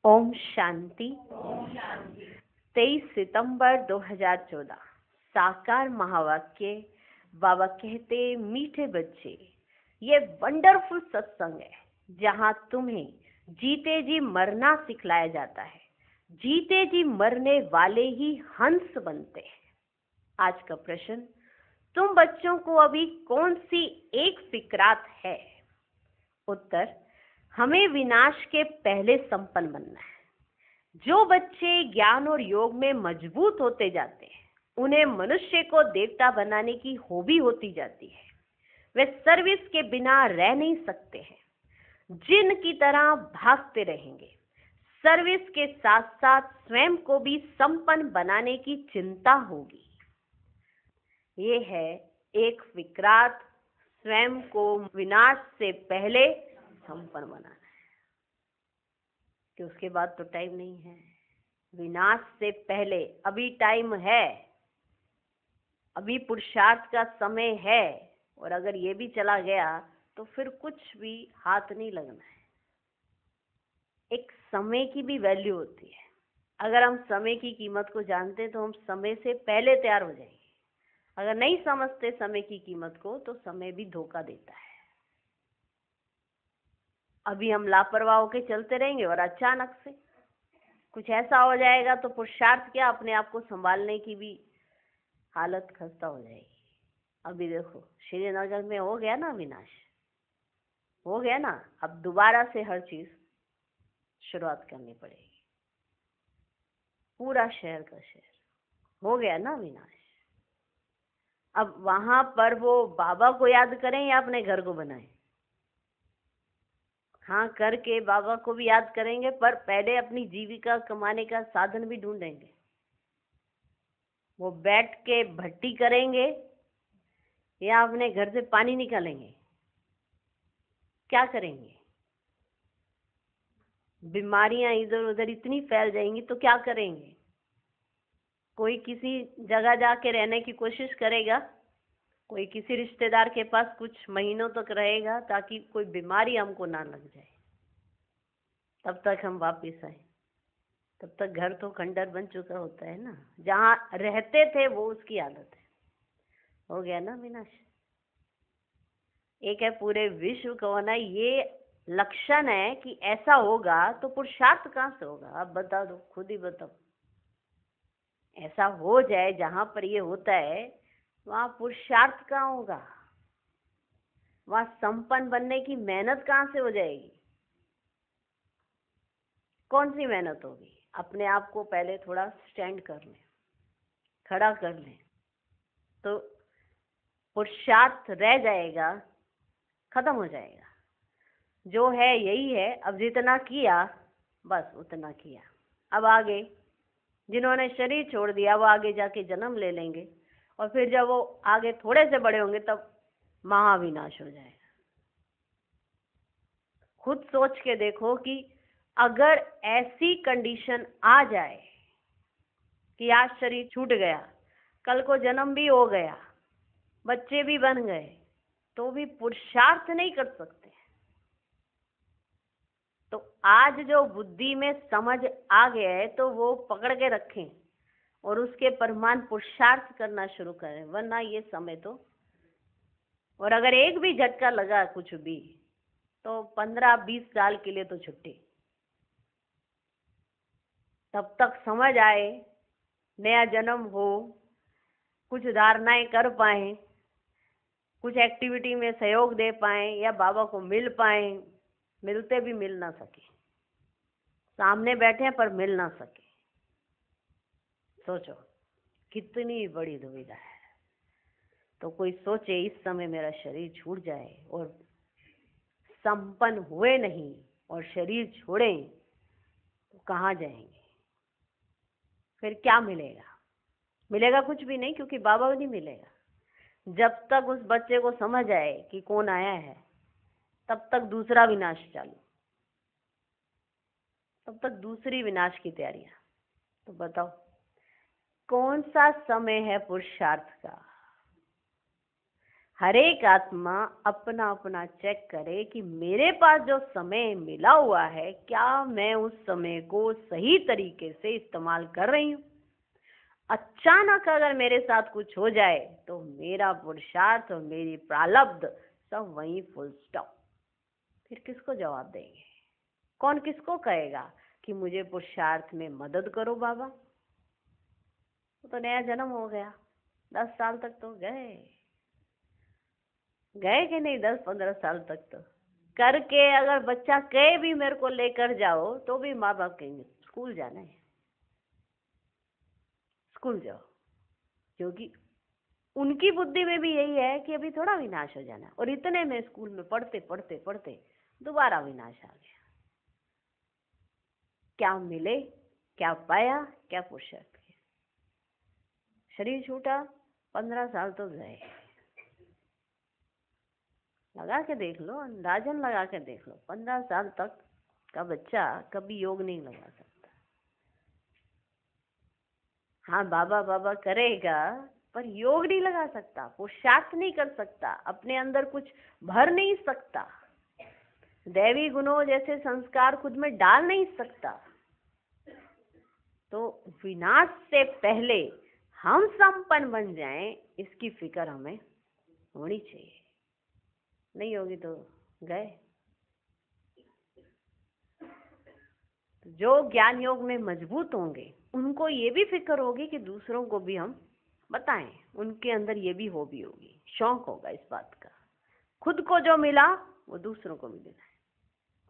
ओम शांति। 23 सितंबर 2014। साकार महावाक्य। बाबा कहते, मीठे बच्चे, ये वंडरफुल सत्संग है जहाँ तुम्हें जीते जी मरना सिखलाया जाता है। जीते जी मरने वाले ही हंस बनते हैं। आज का प्रश्न, तुम बच्चों को अभी कौन सी एक फिक्रात है? उत्तर, हमें विनाश के पहले संपन्न बनना है। जो बच्चे ज्ञान और योग में मजबूत होते जाते हैं, उन्हें मनुष्य को देवता बनाने की हॉबी होती जाती है। वे सर्विस के बिना रह नहीं सकते हैं। जिन की तरह भागते रहेंगे। सर्विस के साथ साथ स्वयं को भी संपन्न बनाने की चिंता होगी। ये है एक फिक्रात, स्वयं को विनाश से पहले संपन्न बनाना है। कि उसके बाद तो टाइम नहीं है। विनाश से पहले अभी टाइम है, अभी पुरुषार्थ का समय है। और अगर ये भी चला गया तो फिर कुछ भी हाथ नहीं लगना है। एक समय की भी वैल्यू होती है। अगर हम समय की कीमत को जानते तो हम समय से पहले तैयार हो जाएंगे। अगर नहीं समझते समय की कीमत को तो समय भी धोखा देता है। अभी हम लापरवाह होकर चलते रहेंगे और अचानक से कुछ ऐसा हो जाएगा तो पुरुषार्थ क्या, अपने आप को संभालने की भी हालत खस्ता हो जाएगी। अभी देखो, श्रीनगर में हो गया ना विनाश, हो गया ना। अब दोबारा से हर चीज शुरुआत करनी पड़ेगी। पूरा शहर का शहर हो गया ना विनाश। अब वहां पर वो बाबा को याद करें या अपने घर को बनाएं? हाँ, करके बाबा को भी याद करेंगे, पर पहले अपनी जीविका कमाने का साधन भी ढूंढेंगे। वो बैठ के भट्टी करेंगे या अपने घर से पानी निकालेंगे? क्या करेंगे? बीमारियां इधर उधर इतनी फैल जाएंगी तो क्या करेंगे? कोई किसी जगह जाके रहने की कोशिश करेगा, कोई किसी रिश्तेदार के पास कुछ महीनों तक रहेगा ताकि कोई बीमारी हमको ना लग जाए, तब तक हम वापिस आए। तब तक घर तो खंडर बन चुका होता है ना। जहाँ रहते थे वो उसकी हालत है। हो गया ना विनाश। एक है पूरे विश्व का होना। ये लक्षण है कि ऐसा होगा तो पुरुषार्थ कहाँ से होगा? आप बता दो, खुद ही बताओ। ऐसा हो जाए जहां पर ये होता है, वहां पुरुषार्थ कहाँ होगा? वहां संपन्न बनने की मेहनत कहाँ से हो जाएगी? कौन सी मेहनत होगी? अपने आप को पहले थोड़ा स्टैंड कर लें, खड़ा कर लें, तो पुरुषार्थ रह जाएगा, खत्म हो जाएगा। जो है यही है। अब जितना किया बस उतना किया। अब आगे जिन्होंने शरीर छोड़ दिया वो आगे जाके जन्म ले लेंगे, और फिर जब वो आगे थोड़े से बड़े होंगे तब महाविनाश हो जाएगा। खुद सोच के देखो कि अगर ऐसी कंडीशन आ जाए कि आज शरीर छूट गया, कल को जन्म भी हो गया, बच्चे भी बन गए, तो भी पुरुषार्थ नहीं कर सकते। तो आज जो बुद्धि में समझ आ गया है तो वो पकड़ के रखें और उसके परमान पुरुषार्थ करना शुरू करें, वरना ये समय तो, और अगर एक भी झटका लगा कुछ भी तो 15-20 साल के लिए तो छुट्टी। तब तक समझ आए, नया जन्म हो, कुछ धारणाएं कर पाए, कुछ एक्टिविटी में सहयोग दे पाए या बाबा को मिल पाए। मिलते भी मिल ना सके, सामने बैठे पर मिल ना सके। सोचो कितनी बड़ी दुविधा है। तो कोई सोचे इस समय मेरा शरीर छूट जाए और संपन्न हुए नहीं और शरीर छोड़े तो कहाँ जाएंगे? फिर क्या मिलेगा? मिलेगा कुछ भी नहीं, क्योंकि बाबा भी नहीं मिलेगा। जब तक उस बच्चे को समझ आए कि कौन आया है, तब तक दूसरा विनाश चालू, तब तक दूसरी विनाश की तैयारियां। तो बताओ कौन सा समय है पुरुषार्थ का? हर एक आत्मा अपना अपना चेक करे कि मेरे पास जो समय मिला हुआ है, क्या मैं उस समय को सही तरीके से इस्तेमाल कर रही हूँ। अचानक अगर मेरे साथ कुछ हो जाए तो मेरा पुरुषार्थ और मेरी प्रारब्ध सब वहीं फुल स्टॉप। फिर किसको जवाब देंगे? कौन किसको कहेगा कि मुझे पुरुषार्थ में मदद करो बाबा? तो नया जन्म हो गया, 10 साल तक तो गए कि नहीं? 10-15 साल तक तो करके अगर बच्चा कहे भी मेरे को लेकर जाओ तो भी माँ बाप कहेंगे स्कूल जाना है, स्कूल जाओ। क्योंकि उनकी बुद्धि में भी यही है कि अभी थोड़ा विनाश हो जाना है। और इतने में स्कूल में पढ़ते पढ़ते पढ़ते दोबारा विनाश आ गया। क्या मिले, क्या पाया, क्या पुरुषार्थ किया? शरीर छूटा, 15 साल तो गए। लगा के देख लो, अंदाजन लगा के देख लो, 15 साल तक का बच्चा कभी योग नहीं लगा सकता। हाँ, बाबा बाबा करेगा पर योग नहीं लगा सकता, पुरुषार्थ नहीं कर सकता, अपने अंदर कुछ भर नहीं सकता, दैवी गुणों जैसे संस्कार खुद में डाल नहीं सकता। तो विनाश से पहले हम संपन्न बन जाएं, इसकी फिक्र हमें होनी चाहिए। नहीं होगी तो गए। जो ज्ञान योग में मजबूत होंगे उनको ये भी फिक्र होगी कि दूसरों को भी हम बताएं, उनके अंदर ये भी हॉबी होगी, शौक होगा इस बात का। खुद को जो मिला वो दूसरों को भी देना है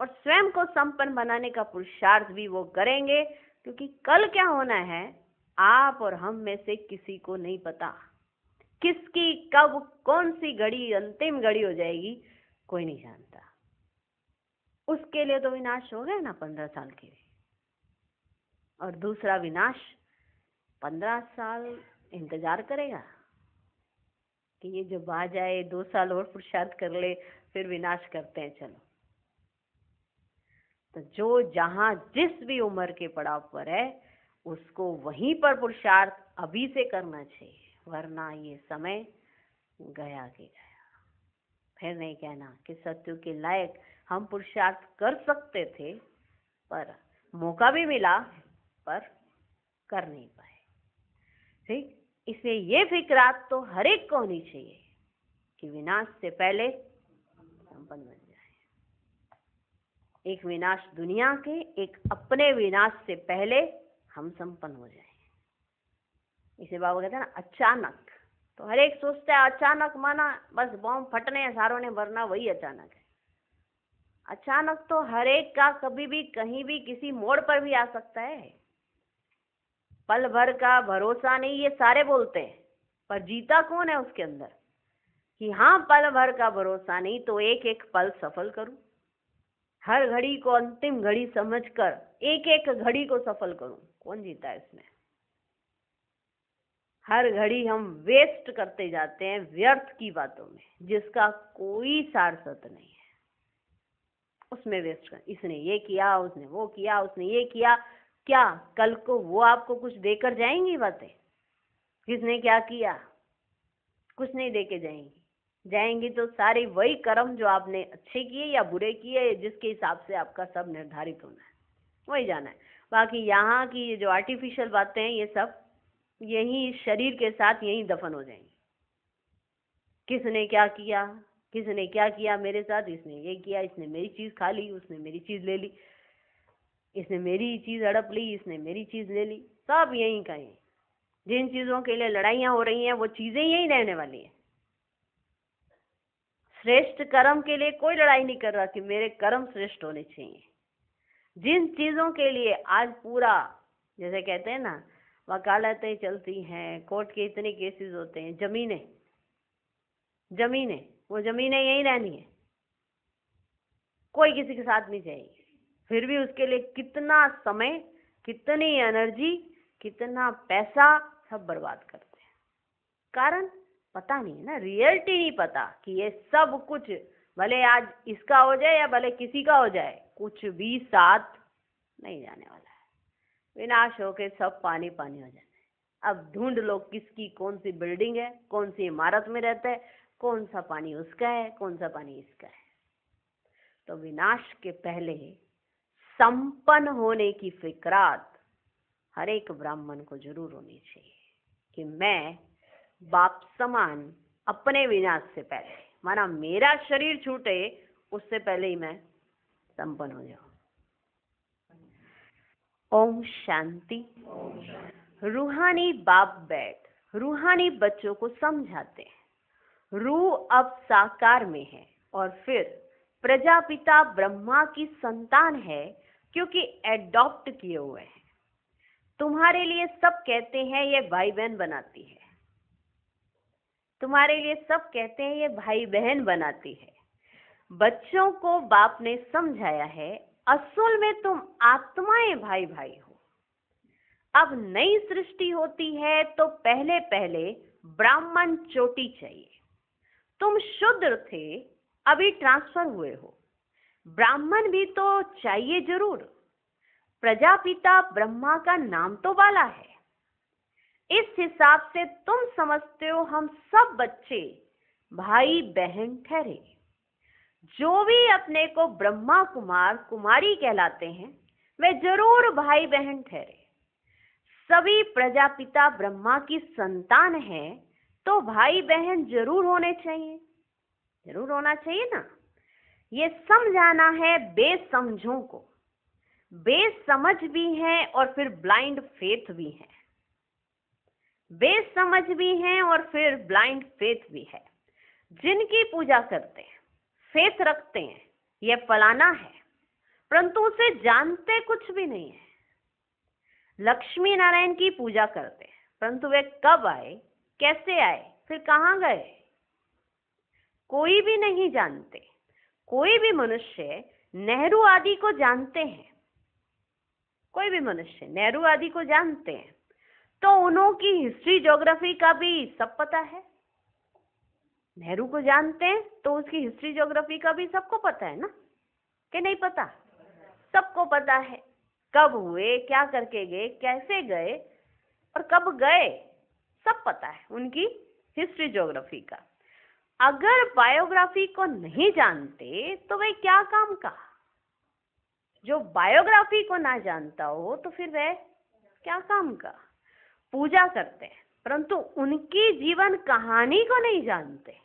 और स्वयं को संपन्न बनाने का पुरुषार्थ भी वो करेंगे। क्योंकि कल क्या होना है आप और हम में से किसी को नहीं पता। किसकी कब कौन सी घड़ी अंतिम घड़ी हो जाएगी कोई नहीं जानता। उसके लिए तो विनाश हो गया ना 15 साल के लिए। और दूसरा विनाश 15 साल इंतजार करेगा कि ये जब आ जाए 2 साल और पुरुषार्थ कर ले फिर विनाश करते हैं। चलो, तो जो जहां जिस भी उम्र के पड़ाव पर है उसको वहीं पर पुरुषार्थ अभी से करना चाहिए, वरना ये समय गया कि गया। फिर नहीं कहना कि सत्य के लायक हम पुरुषार्थ कर सकते थे पर मौका भी मिला पर कर नहीं पाए। ठीक, इसलिए ये फिक्रात तो हर एक को होनी चाहिए कि विनाश से पहले संपन्न बन जाए। एक विनाश दुनिया के, एक अपने विनाश से पहले हम संपन्न हो जाए। इसे बाबा कहते हैं ना अचानक। तो हर एक सोचता है अचानक माना बस बॉम्ब फटने हैं, सारों ने मरना, वही अचानक है। अचानक तो हर एक का कभी भी कहीं भी किसी मोड़ पर भी आ सकता है। पल भर का भरोसा नहीं, ये सारे बोलते हैं, पर जीता कौन है उसके अंदर? कि हाँ, पल भर का भरोसा नहीं तो एक एक पल सफल करूं, हर घड़ी को अंतिम घड़ी समझकर एक एक घड़ी को सफल करूं। कौन जीता है इसमें? हर घड़ी हम वेस्ट करते जाते हैं व्यर्थ की बातों में, जिसका कोई सार्थक नहीं है। उसमें वेस्ट कर, इसने ये किया, उसने वो किया, उसने ये किया, क्या कल को वो आपको कुछ देकर जाएंगी बातें? किसने क्या किया? कुछ नहीं देके जाएंगी तो सारी वही कर्म जो आपने अच्छे किए या बुरे किए, जिसके हिसाब से आपका सब निर्धारित होना है, वही जाना है। बाकी यहाँ की जो आर्टिफिशियल बातें हैं ये सब यही शरीर के साथ यही दफन हो जाएंगी। किसने क्या किया, किसने क्या किया मेरे साथ, इसने ये किया, इसने मेरी चीज खा ली, उसने मेरी चीज ले ली, इसने मेरी चीज हड़प ली, इसने मेरी चीज ले ली, सब यही का यही। जिन चीजों के लिए लड़ाइयां हो रही हैं वो चीजें यही रहने वाली हैं। श्रेष्ठ कर्म के लिए कोई लड़ाई नहीं कर रहा कि मेरे कर्म श्रेष्ठ होने चाहिए। जिन चीजों के लिए आज पूरा, जैसे कहते हैं ना, वकालतें चलती हैं, कोर्ट के इतने केसेस होते हैं, जमीनें वो जमीनें यही रहनी है, कोई किसी के साथ नहीं जाएगी। फिर भी उसके लिए कितना समय, कितनी एनर्जी, कितना पैसा सब बर्बाद करते हैं। कारण पता नहीं है ना, रियलिटी नहीं पता कि ये सब कुछ भले आज इसका हो जाए या भले किसी का हो जाए, कुछ भी साथ नहीं जाने वाला है। विनाश होके सब पानी पानी हो जाना है। अब ढूंढ लो किसकी कौन सी बिल्डिंग है, कौन सी इमारत में रहता है, कौन सा पानी उसका है, कौन सा पानी इसका है। तो विनाश के पहले संपन्न होने की फिक्रात हर एक ब्राह्मण को जरूर होनी चाहिए कि मैं बाप समान अपने विनाश से पहले, माना मेरा शरीर छूटे उससे पहले ही मैं संपन्न हो जाऊं। ओम शांति। रूहानी बाप बैठ रूहानी बच्चों को समझाते हैं। रूह अब साकार में है और फिर प्रजापिता ब्रह्मा की संतान है, क्योंकि एडॉप्ट किए हुए हैं। तुम्हारे लिए सब कहते हैं ये भाई बहन बनाती है, तुम्हारे लिए सब कहते हैं ये भाई बहन बनाती है। बच्चों को बाप ने समझाया है, असल में तुम आत्माएं भाई भाई हो। अब नई सृष्टि होती है तो पहले पहले ब्राह्मण चोटी चाहिए। तुम शूद्र थे, अभी ट्रांसफर हुए हो, ब्राह्मण भी तो चाहिए जरूर। प्रजापिता ब्रह्मा का नाम तो बाला है। इस हिसाब से तुम समझते हो हम सब बच्चे भाई बहन ठहरे। जो भी अपने को ब्रह्मा कुमार कुमारी कहलाते हैं वे जरूर भाई बहन ठहरे। सभी प्रजापिता ब्रह्मा की संतान है तो भाई बहन जरूर होने चाहिए, जरूर होना चाहिए ना। ये समझाना है बेसमझों को। बेसमझ भी है और फिर ब्लाइंड फेथ भी है। बेसमझ भी है और फिर ब्लाइंड फेथ भी है। जिनकी पूजा करते हैं, फेथ रखते हैं ये फलाना है, परंतु उसे जानते कुछ भी नहीं है। लक्ष्मी नारायण की पूजा करते हैं, परंतु वे कब आए, कैसे आए, फिर कहाँ गए, कोई भी नहीं जानते। कोई भी मनुष्य नेहरू आदि को जानते हैं, कोई भी मनुष्य नेहरू आदि को जानते हैं, तो उन्हों की हिस्ट्री ज्योग्राफी का भी सब पता है। नेहरू को जानते हैं तो उसकी हिस्ट्री ज्योग्राफी का भी सबको पता है ना, कि नहीं पता? सबको पता है। कब हुए, क्या करके गए, कैसे गए और कब गए, सब पता है उनकी हिस्ट्री ज्योग्राफी का। अगर बायोग्राफी को नहीं जानते तो वे क्या काम का? जो बायोग्राफी को ना जानता हो तो फिर वह क्या काम का? पूजा करते हैं परंतु उनकी जीवन कहानी को नहीं जानते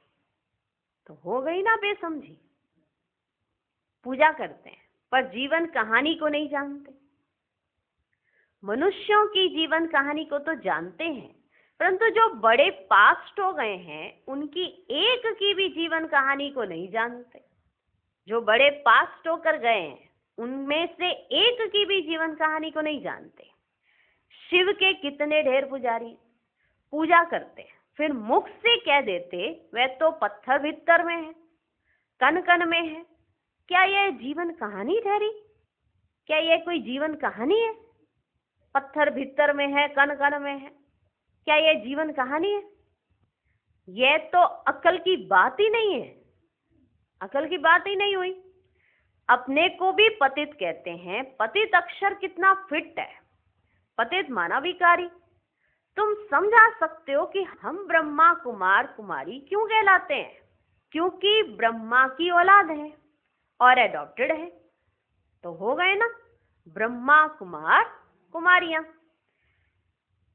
तो हो गई ना बेसमझी। पूजा करते हैं पर जीवन कहानी को नहीं जानते। मनुष्यों की जीवन कहानी को तो जानते हैं, परंतु जो बड़े पास्ट हो गए हैं उनकी एक की भी जीवन कहानी को नहीं जानते। जो बड़े पास्ट होकर गए हैं उनमें से एक की भी जीवन कहानी को नहीं जानते। शिव के कितने ढेर पुजारी पूजा करते हैं, फिर मुख से कह देते वह तो पत्थर भीतर में है, कण कण में है। क्या यह जीवन कहानी ठहरी? क्या यह कोई जीवन कहानी है? पत्थर भीतर में है, कण कण में है, क्या यह जीवन कहानी है? यह तो अकल की बात ही नहीं है, अकल की बात ही नहीं हुई। अपने को भी पतित कहते हैं, पतित अक्षर कितना फिट है, पतित माना विकारी। तुम समझा सकते हो कि हम ब्रह्मा कुमार कुमारी क्यों कहलाते हैं? क्योंकि ब्रह्मा की औलाद है और एडॉप्टेड है, तो हो गए ना ब्रह्मा कुमार कुमारियां।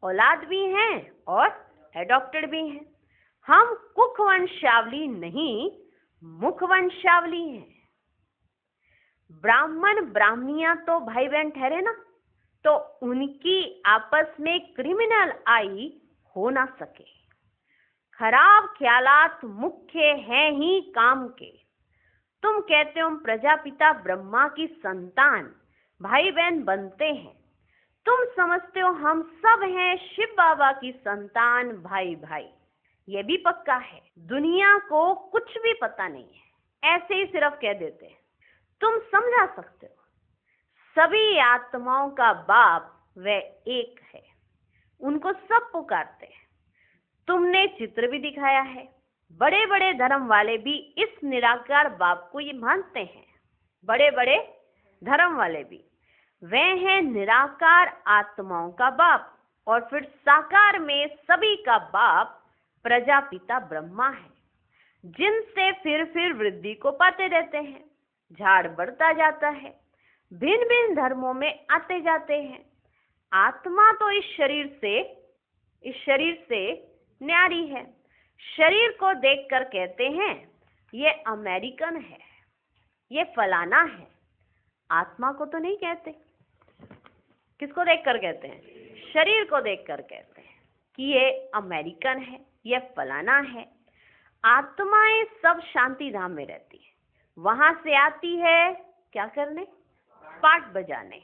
औलाद भी हैं और एडॉप्टेड भी हैं। हम कुख वंशावली नहीं, मुख वंशावली हैं। ब्राह्मण ब्राह्मणियां तो भाई बहन ठहरे ना, तो उनकी आपस में क्रिमिनल आई हो ना सके। खराब ख्यालात मुख्य हैं ही काम के। तुम कहते हो हम प्रजापिता ब्रह्मा की संतान भाई बहन बनते हैं, तुम समझते हो हम सब हैं शिव बाबा की संतान भाई भाई। ये भी पक्का है। दुनिया को कुछ भी पता नहीं है, ऐसे ही सिर्फ कह देते हैं। तुम समझा सकते हो सभी आत्माओं का बाप वह एक है, उनको सब पुकारते हैं। तुमने चित्र भी दिखाया है। बड़े बड़े धर्म वाले भी इस निराकार बाप को ये मानते हैं। बड़े बड़े धर्म वाले भी वह हैं निराकार आत्माओं का बाप, और फिर साकार में सभी का बाप प्रजापिता ब्रह्मा है। जिनसे फिर वृद्धि को पाते रहते हैं। झाड़ बढ़ता जाता है, भिन्न भिन्न धर्मों में आते जाते हैं। आत्मा तो इस शरीर से न्यारी है। शरीर को देखकर कहते हैं ये अमेरिकन है, ये फलाना है। आत्मा को तो नहीं कहते। किसको देखकर कहते हैं? शरीर को देखकर कहते हैं कि ये अमेरिकन है, ये फलाना है। आत्माएं सब शांति धाम में रहती है, वहां से आती है क्या करने? पाठ बजाने।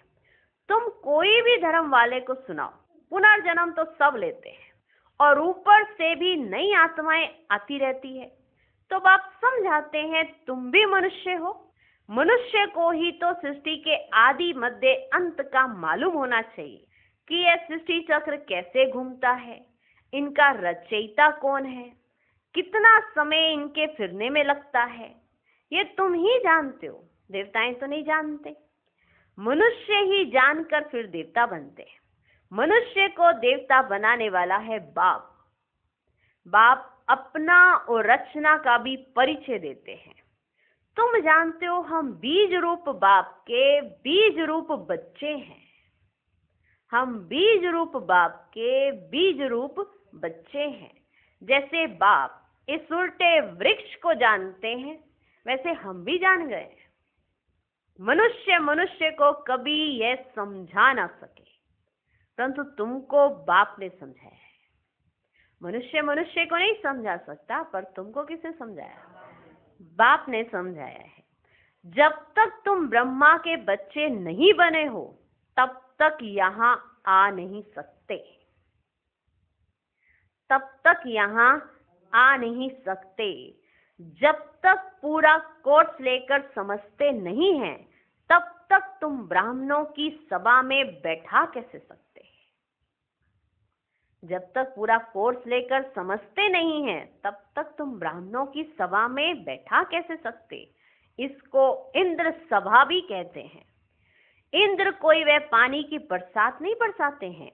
तुम कोई भी धर्म वाले को सुनाओ, पुनर्जन्म तो सब लेते हैं और ऊपर से भी नई आत्माएं आती रहती है। तो बाप समझाते हैं तुम भी मनुष्य हो। मनुष्य को ही तो सृष्टि के आदि मध्य अंत का मालूम होना चाहिए कि यह सृष्टि चक्र कैसे घूमता है, इनका रचयिता कौन है, कितना समय इनके फिरने में लगता है। ये तुम ही जानते हो, देवताएं तो नहीं जानते। मनुष्य ही जानकर फिर देवता बनते हैं। मनुष्य को देवता बनाने वाला है बाप। बाप अपना और रचना का भी परिचय देते हैं। तुम जानते हो हम बीज रूप बाप के बीज रूप बच्चे हैं। हम बीज रूप बाप के बीज रूप बच्चे हैं। जैसे बाप इस उल्टे वृक्ष को जानते हैं, वैसे हम भी जान गए। मनुष्य को कभी यह समझा ना सके, परंतु तुमको बाप ने समझाया है। मनुष्य को नहीं समझा सकता, पर तुमको किसने समझाया? बाप ने समझाया है। जब तक तुम ब्रह्मा के बच्चे नहीं बने हो, तब तक यहाँ आ नहीं सकते। तब तक यहाँ आ नहीं सकते। जब तक पूरा कोर्स लेकर समझते नहीं हैं, तब तक तुम ब्राह्मणों की सभा में बैठा कैसे सकते हैं? जब तक पूरा कोर्स लेकर समझते नहीं हैं, तब तक तुम ब्राह्मणों की सभा में बैठा कैसे सकते? इसको इंद्र सभा भी कहते हैं। इंद्र कोई वह पानी की बरसात नहीं बरसाते हैं,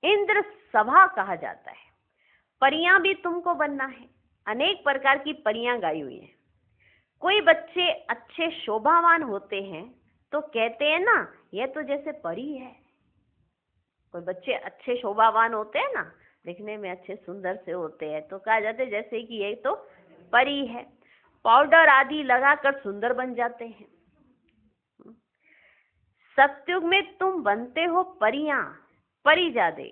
इंद्र सभा कहा जाता है। परियां भी तुमको बनना है। अनेक प्रकार की परियां गाई हुई हैं। कोई बच्चे अच्छे शोभावान होते हैं तो कहते हैं ना, यह तो जैसे परी है। कोई बच्चे अच्छे शोभावान होते हैं ना, दिखने में अच्छे सुंदर से होते हैं, तो कहा जाता है जैसे कि ये तो परी है। पाउडर आदि लगाकर सुंदर बन जाते हैं। सतयुग में तुम बनते हो परियां, परिजादे।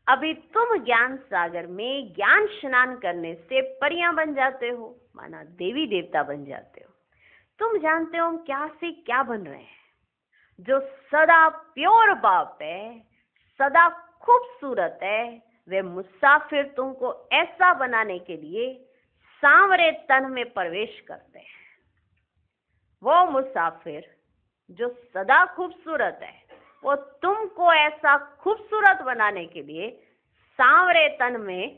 अभी तुम ज्ञान सागर में ज्ञान स्नान करने से परियां बन जाते हो, माना देवी देवता बन जाते हो। तुम जानते हो हम क्या से क्या बन रहे हैं। जो सदा प्योर बाप है, सदा खूबसूरत है, वे मुसाफिर तुमको ऐसा बनाने के लिए सांवरे तन में प्रवेश करते हैं। वो मुसाफिर जो सदा खूबसूरत है, वो तुमको ऐसा खूबसूरत बनाने के लिए सांवरे तन में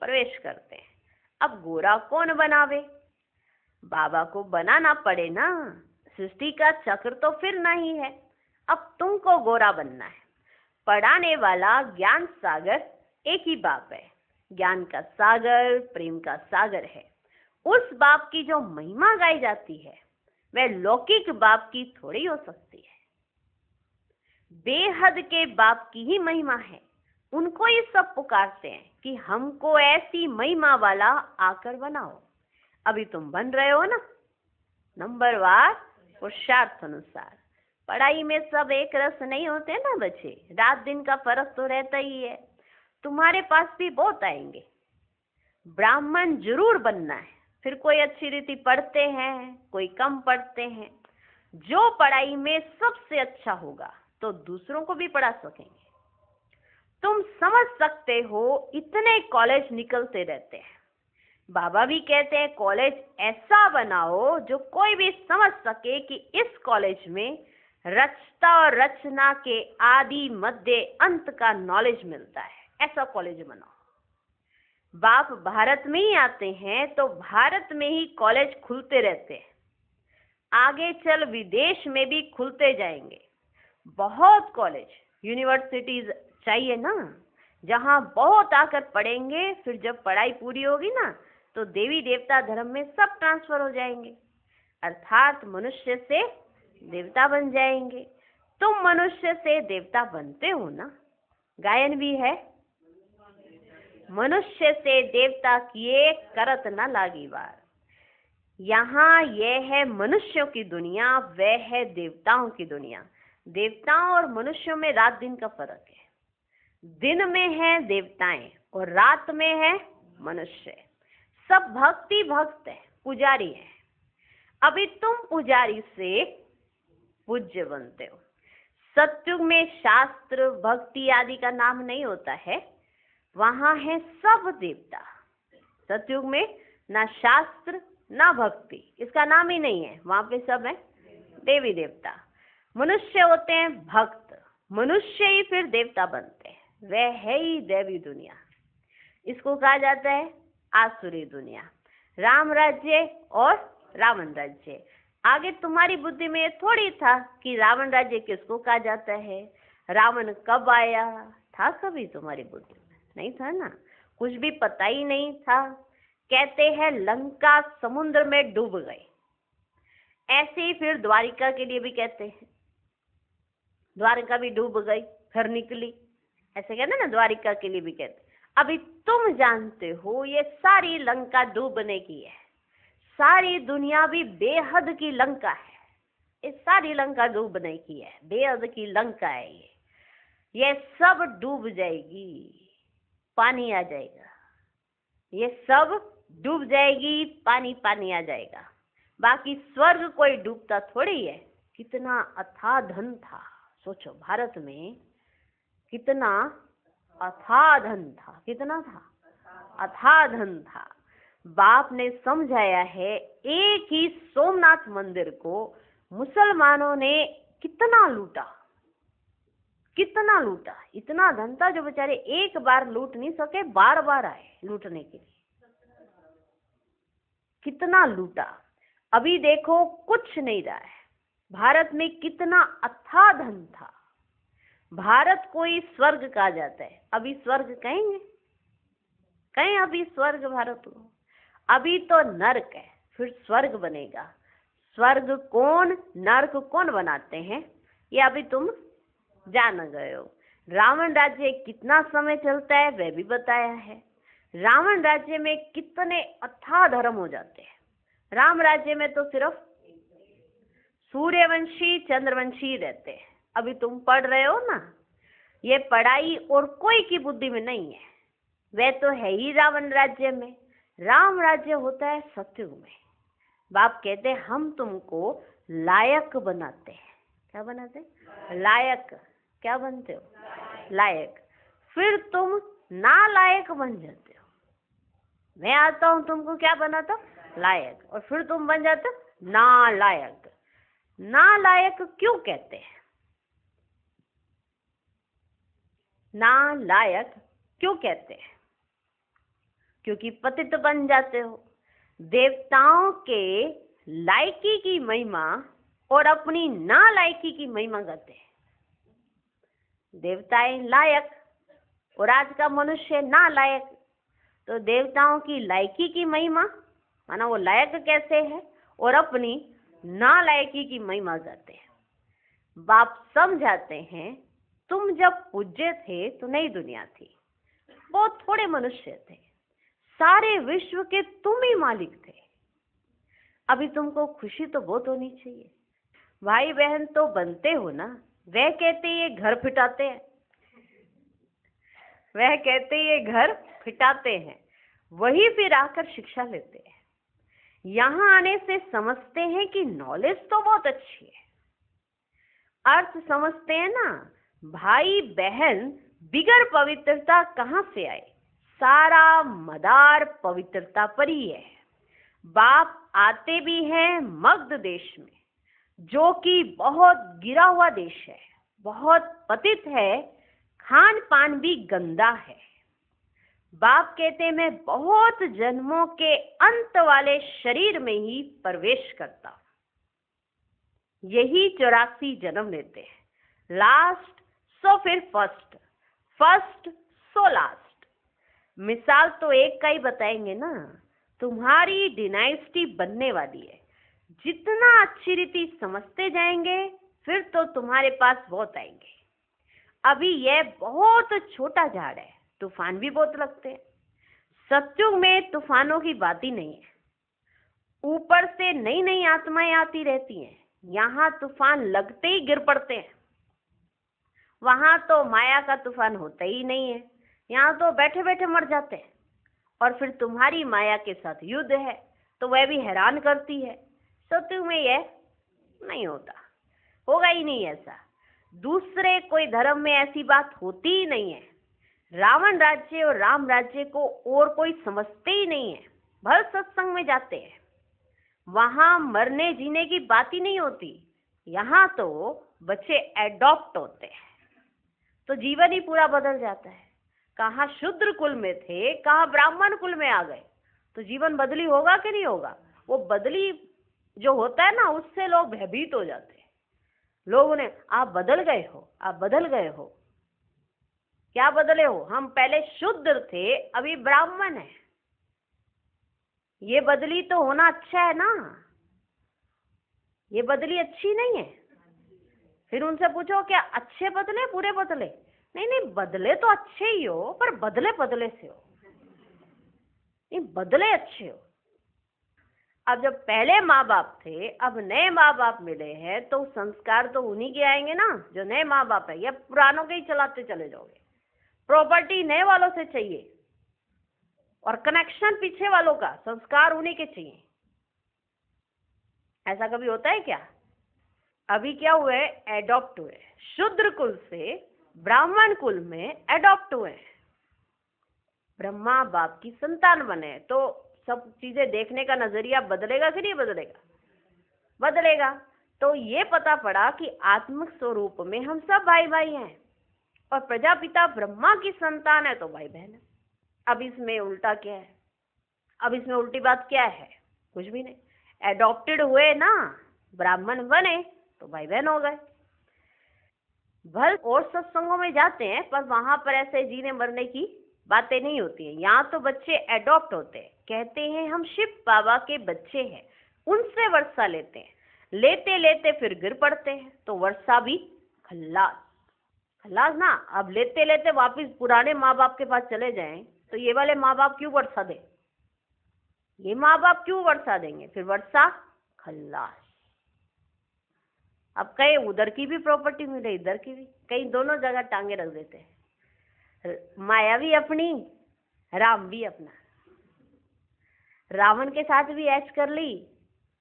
प्रवेश करते हैं। अब गोरा कौन बनावे? बाबा को बनाना पड़े ना। सृष्टि का चक्र तो फिर नहीं है। अब तुमको गोरा बनना है। पढ़ाने वाला ज्ञान सागर एक ही बाप है। ज्ञान का सागर, प्रेम का सागर है। उस बाप की जो महिमा गाई जाती है, वह लौकिक बाप की थोड़ी हो सकती है। बेहद के बाप की ही महिमा है। उनको ये सब पुकारते हैं कि हमको ऐसी महिमा वाला आकर बनाओ। अभी तुम बन रहे हो ना, नंबरवार पुरुषार्थ अनुसार। पढ़ाई में सब एक रस नहीं होते ना बच्चे, रात दिन का फर्क तो रहता ही है। तुम्हारे पास भी बहुत आएंगे। ब्राह्मण जरूर बनना है। फिर कोई अच्छी रीति पढ़ते हैं, कोई कम पढ़ते हैं। जो पढ़ाई में सबसे अच्छा होगा तो दूसरों को भी पढ़ा सकेंगे। तुम समझ सकते हो, इतने कॉलेज निकलते रहते हैं। बाबा भी कहते हैं कॉलेज ऐसा बनाओ जो कोई भी समझ सके कि इस कॉलेज में रचता और रचना के आदि मध्य अंत का नॉलेज मिलता है। ऐसा कॉलेज बनाओ। बाप भारत में ही आते हैं तो भारत में ही कॉलेज खुलते रहते हैं। आगे चल विदेश में भी खुलते जाएंगे। बहुत कॉलेज, यूनिवर्सिटीज चाहिए ना, जहाँ बहुत आकर पढ़ेंगे। फिर जब पढ़ाई पूरी होगी ना, तो देवी देवता धर्म में सब ट्रांसफर हो जाएंगे, अर्थात मनुष्य से देवता बन जाएंगे। तुम मनुष्य से देवता बनते हो ना। गायन भी है, मनुष्य से देवता किए करत न लागी बार। यहाँ यह है मनुष्यों की दुनिया, वह है देवताओं की दुनिया। देवताओं और मनुष्यों में रात दिन का फर्क है। दिन में है देवताएं और रात में है मनुष्य। सब भक्ति भक्त है, पुजारी है। अभी तुम पुजारी से पूज्य बनते हो। सतयुग में शास्त्र भक्ति आदि का नाम नहीं होता है, वहां है सब देवता। सतयुग में ना शास्त्र ना भक्ति, इसका नाम ही नहीं है, वहां पे सब है देवी देवता। मनुष्य होते हैं भक्त, मनुष्य ही फिर देवता बनते हैं, वह है ही देवी दुनिया। इसको कहा जाता है आसुरी दुनिया। राम राज्य और रावण राज्य। आगे तुम्हारी बुद्धि में थोड़ी था कि रावण राज्य किसको कहा जाता है, रावण कब आया था, कभी तुम्हारी बुद्धि में नहीं था ना, कुछ भी पता ही नहीं था। कहते हैं लंका समुद्र में डूब गए, ऐसे ही फिर द्वारिका के लिए भी कहते हैं, द्वारिका भी डूब गई फिर निकली, ऐसे कहते हैं ना, द्वारिका के लिए भी कहते। अभी तुम जानते हो ये सारी लंका डूबने की है, सारी दुनिया भी बेहद की लंका है, इस सारी लंका डूबने की है, बेहद की लंका है ये सब डूब जाएगी, पानी आ जाएगा, ये सब डूब जाएगी, पानी पानी आ जाएगा। बाकी स्वर्ग कोई डूबता थोड़ी है। कितना अथाह धन था, सोचो भारत में कितना अथाह धन था, कितना था, अथाह धन था। बाप ने समझाया है, एक ही सोमनाथ मंदिर को मुसलमानों ने कितना लूटा, कितना लूटा। इतना धन था जो बेचारे एक बार लूट नहीं सके, बार बार आए लूटने के लिए, कितना लूटा। अभी देखो कुछ नहीं रहा है। भारत में कितना अथाह धन था। भारत को ही स्वर्ग कहा जाता है, अभी स्वर्ग कहेंगे, कहें अभी स्वर्ग भारत को? अभी तो नरक है, फिर स्वर्ग बनेगा। स्वर्ग कौन नरक कौन बनाते हैं ये अभी तुम जान गए हो। रावण राज्य कितना समय चलता है वह भी बताया है। रावण राज्य में कितने अथाह धर्म हो जाते हैं। राम राज्य में तो सिर्फ सूर्यवंशी चंद्रवंशी रहते हैं। अभी तुम पढ़ रहे हो ना, ये पढ़ाई और कोई की बुद्धि में नहीं है, वह तो है ही रावण राज्य में। राम राज्य होता है सतयुग में। बाप कहते हैं हम तुमको लायक बनाते हैं। क्या बनाते हैं? लायक। क्या बनते हो? लायक। फिर तुम नालायक बन जाते हो। मैं आता हूं तुमको क्या बनाता हूं? लायक। और फिर तुम बन जाते हो नालायक। नालायक क्यों कहते हैं? नालायक क्यों कहते हैं? क्योंकि पतित बन जाते हो। देवताओं के लायकी की महिमा और अपनी नालायकी की महिमा गाते हैं। देवताएं लायक और आज का मनुष्य नालायक। तो देवताओं की लायकी की महिमा माना वो लायक कैसे है, और अपनी नालायकी की महिमा गाते हैं। बाप समझाते हैं तुम जब पूज्य थे तो नई दुनिया थी, बहुत थोड़े मनुष्य थे, सारे विश्व के तुम ही मालिक थे। अभी तुमको खुशी तो बहुत होनी चाहिए। भाई बहन तो बनते हो ना, वह कहते ये घर फिटाते हैं, वह कहते ये घर फिटाते हैं, वही फिर आकर शिक्षा लेते हैं। यहाँ आने से समझते हैं कि नॉलेज तो बहुत अच्छी है, अर्थ समझते हैं ना। भाई बहन बिगर पवित्रता कहाँ से आए? सारा मदार पवित्रता पर ही है। बाप आते भी हैं मगध देश में, जो कि बहुत गिरा हुआ देश है, बहुत पतित है, खान पान भी गंदा है। बाप कहते हैं मैं बहुत जन्मों के अंत वाले शरीर में ही प्रवेश करता हूं। यही 84 जन्म लेते हैं। लास्ट सो फिर फर्स्ट, फर्स्ट सो लास्ट। मिसाल तो एक का ही बताएंगे ना। तुम्हारी डिनाइस्टी बनने वाली है। जितना अच्छी रीति समझते जाएंगे फिर तो तुम्हारे पास बहुत आएंगे। अभी यह बहुत छोटा झाड़ है, तूफान भी बहुत लगते हैं। सत्युग में तूफानों की बात ही नहीं है। ऊपर से नई नई आत्माएं आती रहती हैं, यहाँ तूफान लगते ही गिर पड़ते हैं। वहां तो माया का तूफान होता ही नहीं है, यहाँ तो बैठे बैठे मर जाते हैं। और फिर तुम्हारी माया के साथ युद्ध है तो वह भी हैरान करती है। सत्युग में यह नहीं होता, होगा ही नहीं ऐसा। दूसरे कोई धर्म में ऐसी बात होती ही नहीं है। रावण राज्य और राम राज्य को और कोई समझते ही नहीं है। भर सत्संग में जाते हैं, वहां मरने जीने की बात ही नहीं होती। यहाँ तो बच्चे एडॉप्ट होते हैं तो जीवन ही पूरा बदल जाता है। कहाँ शूद्र कुल में थे, कहाँ ब्राह्मण कुल में आ गए, तो जीवन बदली होगा कि नहीं होगा? वो बदली जो होता है ना, उससे लोग भयभीत हो जाते हैं। लोग उन्हें आप बदल गए हो, आप बदल गए हो। क्या बदले हो? हम पहले शूद्र थे, अभी ब्राह्मण है। ये बदली तो होना अच्छा है ना, ये बदली अच्छी नहीं है। फिर उनसे पूछो क्या अच्छे बदले बुरे बदले? नहीं नहीं, बदले तो अच्छे ही हो, पर बदले बदले से हो, नहीं बदले अच्छे हो। अब जब पहले माँ बाप थे, अब नए माँ बाप मिले हैं, तो संस्कार तो उन्हीं के आएंगे ना जो नए माँ बाप है। या पुरानों के ही चलाते चले जाओगे? प्रॉपर्टी नए वालों से चाहिए और कनेक्शन पीछे वालों का, संस्कार उन्हीं के चाहिए। ऐसा कभी होता है क्या? अभी क्या हुए? एडॉप्ट हुए, शूद्र कुल से ब्राह्मण कुल में एडॉप्ट हुए, ब्रह्मा बाप की संतान बने। तो सब चीजें देखने का नजरिया बदलेगा कि नहीं बदलेगा? बदलेगा। तो ये पता पड़ा कि आत्मिक स्वरूप में हम सब भाई भाई हैं और प्रजापिता ब्रह्मा की संतान है तो भाई बहन है। अब इसमें उल्टा क्या है? अब इसमें उल्टी बात क्या है? कुछ भी नहीं। एडॉप्टेड हुए ना, ब्राह्मण बने तो भाई बहन हो गए। भल और सत्संगों में जाते हैं पर वहां पर ऐसे जीने मरने की बातें नहीं होती हैं। यहाँ तो बच्चे एडॉप्ट होते हैं, कहते हैं हम शिव बाबा के बच्चे हैं, उनसे वर्षा लेते हैं। लेते लेते फिर गिर पड़ते हैं तो वर्षा भी खल्लास। खल्लास ना। अब लेते लेते वापिस पुराने माँ बाप के पास चले जाएं तो ये वाले माँ बाप क्यों वर्षा दे? ये माँ बाप क्यों वर्षा देंगे? फिर वर्षा खल्लास। अब कहीं उधर की भी प्रॉपर्टी मिले, इधर की भी, कहीं दोनों जगह टांगे रख देते हैं। माया भी अपनी, राम भी अपना। रावण के साथ भी ऐश कर ली,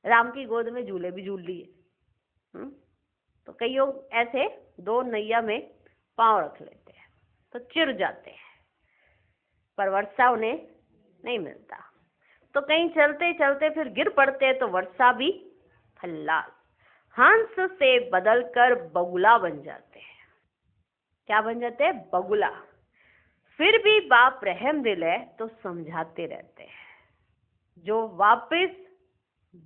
राम की गोद में झूले भी झूल लिए। तो कई लोग ऐसे दो नैया में पांव रख लेते हैं तो चिर जाते हैं, पर वर्षा उन्हें नहीं मिलता। तो कहीं चलते चलते फिर गिर पड़ते हैं तो वर्षा भी खल्लास। हंस से बदलकर बगुला बन जाते हैं। क्या बन जाते हैं? बगुला। फिर भी बाप रहम दिल है तो समझाते रहते हैं। जो वापस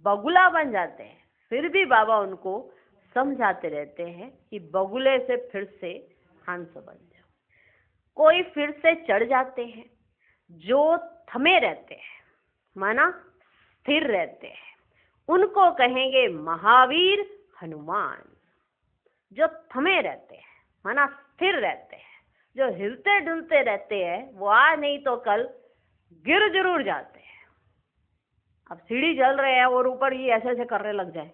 बगुला बन जाते हैं फिर भी बाबा उनको समझाते रहते हैं कि बगुले से फिर से हंस बन जाओ। कोई फिर से चढ़ जाते हैं, जो थमे रहते हैं माना स्थिर रहते हैं, उनको कहेंगे महावीर हनुमान। जो थमे रहते हैं माना स्थिर रहते हैं, जो हिलते डुलते रहते हैं, वो आज नहीं तो कल गिर जरूर जाते हैं। अब सीढ़ी चल रहे हैं और ऊपर ये ऐसे ऐसे करने लग जाए,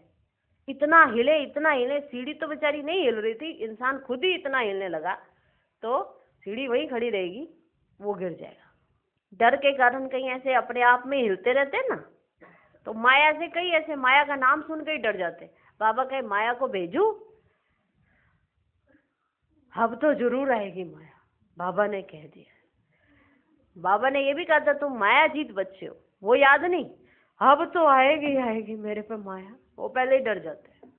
इतना हिले, सीढ़ी तो बेचारी नहीं हिल रही थी, इंसान खुद ही इतना हिलने लगा तो सीढ़ी वहीं खड़ी रहेगी, वो गिर जाएगा। डर के कारण कहीं ऐसे अपने आप में हिलते रहते हैं ना, तो माया से कई ऐसे माया का नाम सुन के ही डर जाते। बाबा कहे माया को भेजू, अब तो जरूर आएगी माया। बाबा ने कह दिया, बाबा ने ये भी कहा था तुम माया जीत बच्चे हो, वो याद नहीं, अब तो आएगी आएगी मेरे पे माया, वो पहले ही डर जाते हैं।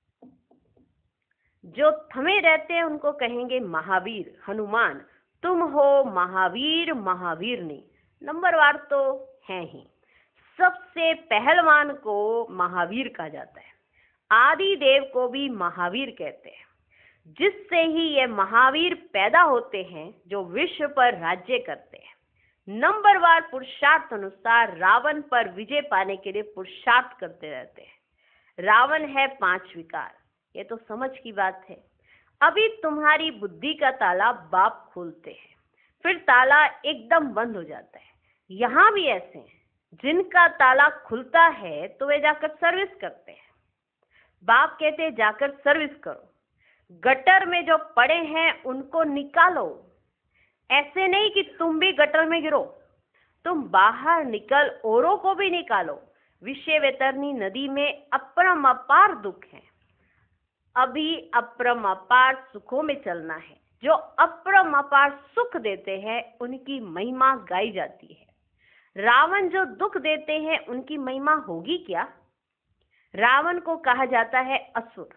जो थमे रहते हैं उनको कहेंगे महावीर हनुमान। तुम हो महावीर महावीरनी, नंबरवार तो है ही। सबसे पहलवान को महावीर कहा जाता है। आदि देव को भी महावीर कहते हैं, जिससे ही ये महावीर पैदा होते हैं जो विश्व पर राज्य करते हैं। नंबरवार पुरुषार्थ अनुसार रावण पर विजय पाने के लिए पुरुषार्थ करते रहते हैं। रावण है 5 विकार, ये तो समझ की बात है। अभी तुम्हारी बुद्धि का ताला बाप खोलते हैं, फिर ताला एकदम बंद हो जाता है। यहाँ भी ऐसे हैं, जिनका ताला खुलता है तो वे जाकर सर्विस करते हैं। बाप कहते हैं जाकर सर्विस करो, गटर में जो पड़े हैं उनको निकालो। ऐसे नहीं कि तुम भी गटर में गिरो, तुम बाहर निकल औरों को भी निकालो। विषय वैतरणी नदी में अपरंपार दुख है, अभी अपरंपार सुखों में चलना है। जो अपरंपार सुख देते हैं उनकी महिमा गाई जाती है। रावण जो दुख देते हैं उनकी महिमा होगी क्या? रावण को कहा जाता है असुर।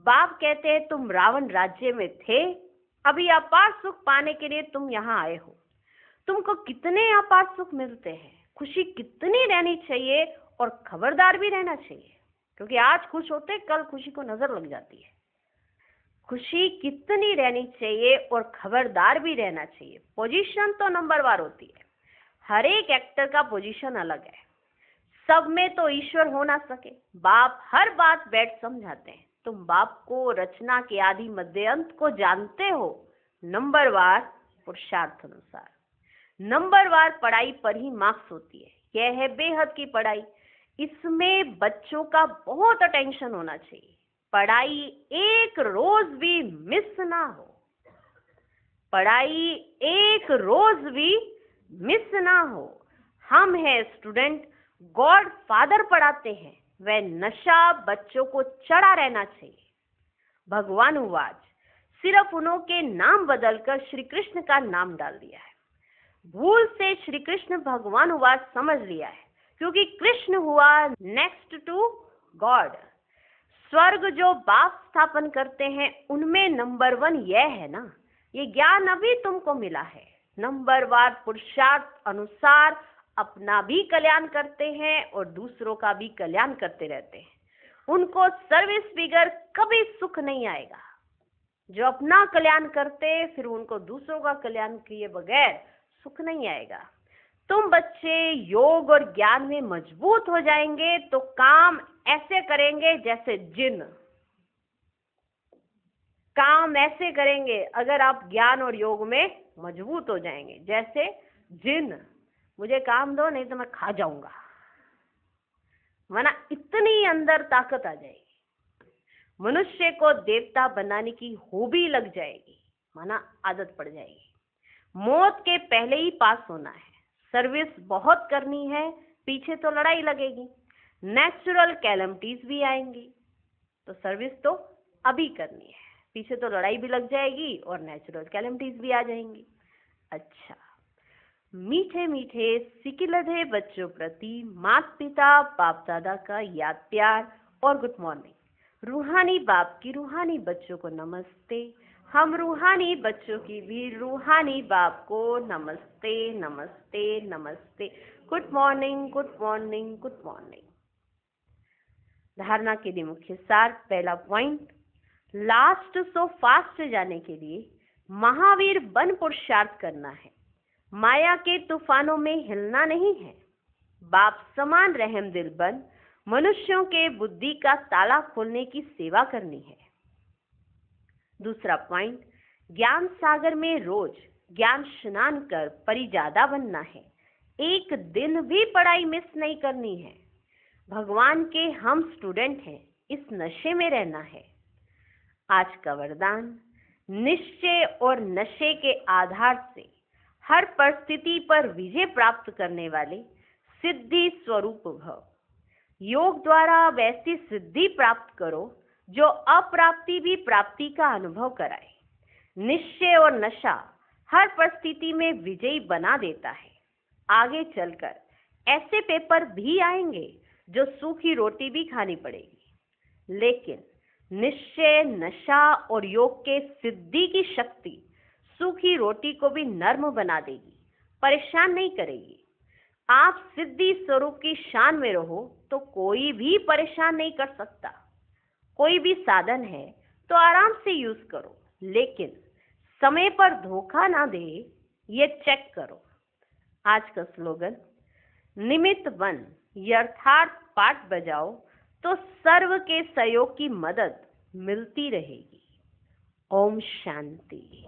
बाप कहते हैं तुम रावण राज्य में थे, अभी अपार सुख पाने के लिए तुम यहाँ आए हो। तुमको कितने अपार सुख मिलते हैं, खुशी कितनी रहनी चाहिए और खबरदार भी रहना चाहिए, क्योंकि आज खुश होते कल खुशी को नजर लग जाती है। खुशी कितनी रहनी चाहिए और खबरदार भी रहना चाहिए। पोजीशन तो नंबरवार होती है, हर एक एक्टर का पोजीशन अलग है, सब में तो ईश्वर हो ना सके। बाप हर बात बैठ समझाते हैं। तुम बाप को रचना के आदि मध्य अंत को जानते हो। नंबरवार पुरुषार्थ अनुसार, नंबरवार पढ़ाई पर ही मार्क्स होती है। यह है बेहद की पढ़ाई, इसमें बच्चों का बहुत अटेंशन होना चाहिए। पढ़ाई एक रोज भी मिस ना हो, पढ़ाई एक रोज भी मिस ना हो। हम हैं स्टूडेंट, गॉड फादर पढ़ाते हैं, वह नशा बच्चों को चढ़ा रहना चाहिए। भगवान उवाच, सिर्फ उन्हों के नाम बदलकर श्री कृष्ण का नाम डाल दिया है। भूल से श्री कृष्ण भगवान उवाच समझ लिया है, क्योंकि कृष्ण हुआ नेक्स्ट टू गॉड। स्वर्ग जो बाप स्थापन करते हैं उनमें नंबर 1 यह है ना, ये ज्ञान अभी तुमको मिला है। नंबरवार पुरुषार्थ अनुसार अपना भी कल्याण करते हैं और दूसरों का भी कल्याण करते रहते हैं। उनको सर्विस बिगर कभी सुख नहीं आएगा। जो अपना कल्याण करते फिर उनको दूसरों का कल्याण किए बगैर सुख नहीं आएगा। तुम बच्चे योग और ज्ञान में मजबूत हो जाएंगे तो काम ऐसे करेंगे जैसे जिन। काम ऐसे करेंगे अगर आप ज्ञान और योग में मजबूत हो जाएंगे जैसे जिन। मुझे काम दो नहीं तो मैं खा जाऊंगा, वरना इतनी अंदर ताकत आ जाएगी। मनुष्य को देवता बनाने की हॉबी लग जाएगी, माना आदत पड़ जाएगी। मौत के पहले ही पास होना है, सर्विस बहुत करनी है, पीछे तो लड़ाई लगेगी, नेचुरल कैलमिटीज भी आएंगी, तो सर्विस तो अभी करनी है, पीछे तो लड़ाई भी लग जाएगी और नेचुरल कैलमिटीज भी आ जाएंगी। अच्छा, मीठे मीठे सिकिलधे बच्चों प्रति माता पिता बाप दादा का याद प्यार और गुड मॉर्निंग। रूहानी बाप की रूहानी बच्चों को नमस्ते। हम रूहानी बच्चों की भी रूहानी बाप को नमस्ते नमस्ते नमस्ते। Good morning good morning good morning. धारणा के लिए मुख्य सार। पहला पॉइंट, लास्ट सो फास्ट जाने के लिए महावीर बन पुरुषार्थ करना है, माया के तूफानों में हिलना नहीं है। बाप समान रहम दिल बन मनुष्यों के बुद्धि का ताला खोलने की सेवा करनी है। दूसरा पॉइंट, ज्ञान सागर में रोज ज्ञान स्नान कर परिजादा बनना है, एक दिन भी पढ़ाई मिस नहीं करनी है। भगवान के हम स्टूडेंट हैं, इस नशे में रहना है। आज का वरदान, निश्चय और नशे के आधार से हर परिस्थिति पर विजय प्राप्त करने वाले सिद्धि स्वरूप भव। योग द्वारा वैसी सिद्धि प्राप्त करो जो अप्राप्ति भी प्राप्ति का अनुभव कराए। निश्चय और नशा हर परिस्थिति में विजयी बना देता है। आगे चलकर ऐसे पेपर भी आएंगे जो सूखी रोटी भी खानी पड़ेगी, लेकिन निश्चय, नशा और योग के सिद्धि की शक्ति सूखी रोटी को भी नर्म बना देगी, परेशान नहीं करेगी। आप सिद्धि स्वरूप की शान में रहो तो कोई भी परेशान नहीं कर सकता। कोई भी साधन है तो आराम से यूज करो, लेकिन समय पर धोखा ना दे, ये चेक करो। आज का स्लोगन, निमित्त बन यथार्थ पाठ बजाओ तो सर्व के सहयोग की मदद मिलती रहेगी। ओम शांति।